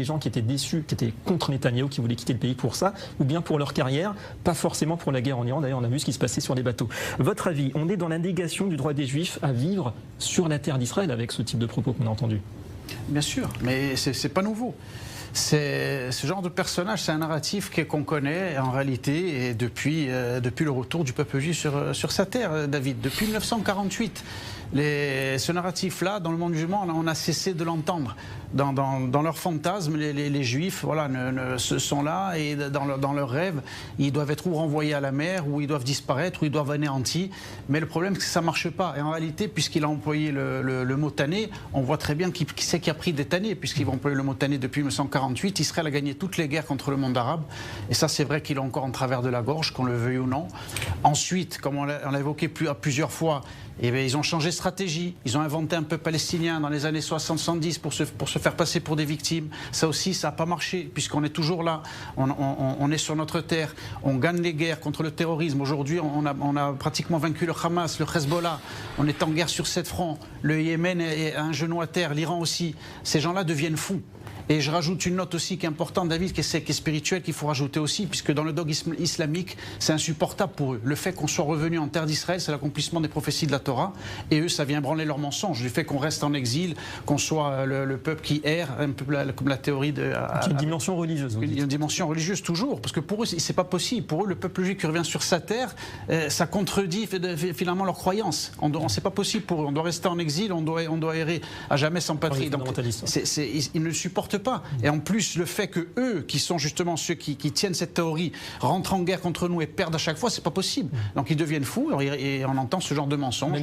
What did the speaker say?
des gens qui étaient déçus, qui étaient contre Netanyahou, qui voulaient quitter le pays pour ça, ou bien pour leur carrière, pas forcément pour la guerre en Iran. D'ailleurs, on a vu ce qui se passait sur les bateaux. Votre avis, on est dans la négation du droit des Juifs à vivre sur la terre d'Israël avec ce type de propos qu'on a entendu? Bien sûr, mais c'est pas nouveau. Ce genre de personnage, c'est un narratif qu'on connaît en réalité et depuis le retour du peuple juif sur sa terre, David, depuis 1948. Ce narratif-là, dans le monde musulman, on a cessé de l'entendre. Dans leur fantasme, les Juifs voilà, sont là et dans leurs rêves, ils doivent être ou renvoyés à la mer, ou ils doivent disparaître, ou ils doivent anéantis. Mais le problème, c'est que ça ne marche pas. Et en réalité, puisqu'il a employé le mot tanné, on voit très bien qui c'est qui a pris des tannés, puisqu'il va employer le mot tanné depuis 1948. Israël a gagné toutes les guerres contre le monde arabe. Et ça, c'est vrai qu'il est encore en travers de la gorge, qu'on le veuille ou non. Ensuite, comme on l'a évoqué plusieurs fois, eh bien, ils ont changé de stratégie. Ils ont inventé un peuple palestinien dans les années 60-70 pour se faire passer pour des victimes. Ça aussi, ça n'a pas marché, puisqu'on est toujours là. On est sur notre terre. On gagne les guerres contre le terrorisme. Aujourd'hui, on a pratiquement vaincu le Hamas, le Hezbollah. On est en guerre sur 7 fronts. Le Yémen est à un genou à terre, l'Iran aussi. Ces gens-là deviennent fous. Et je rajoute une note aussi qui est importante, David, qui est spirituelle, qu'il faut rajouter aussi, puisque dans le dogme islamique, c'est insupportable pour eux. Le fait qu'on soit revenu en terre d'Israël, c'est l'accomplissement des prophéties de la Torah. Et eux, ça vient branler leurs mensonges. Le fait qu'on reste en exil, qu'on soit le peuple qui erre, un peu comme la théorie de... une dimension religieuse. Une dimension religieuse, toujours. Parce que pour eux, c'est pas possible. Pour eux, le peuple juif qui revient sur sa terre, ça contredit finalement leurs croyances. C'est pas possible pour eux. On doit rester en exil, on doit errer à jamais sans patrie. Donc, ils ne le supportent pas. Et en plus, le fait que eux, qui sont justement ceux qui tiennent cette théorie, rentrent en guerre contre nous et perdent à chaque fois, c'est pas possible. Donc ils deviennent fous et on entend ce genre de mensonges.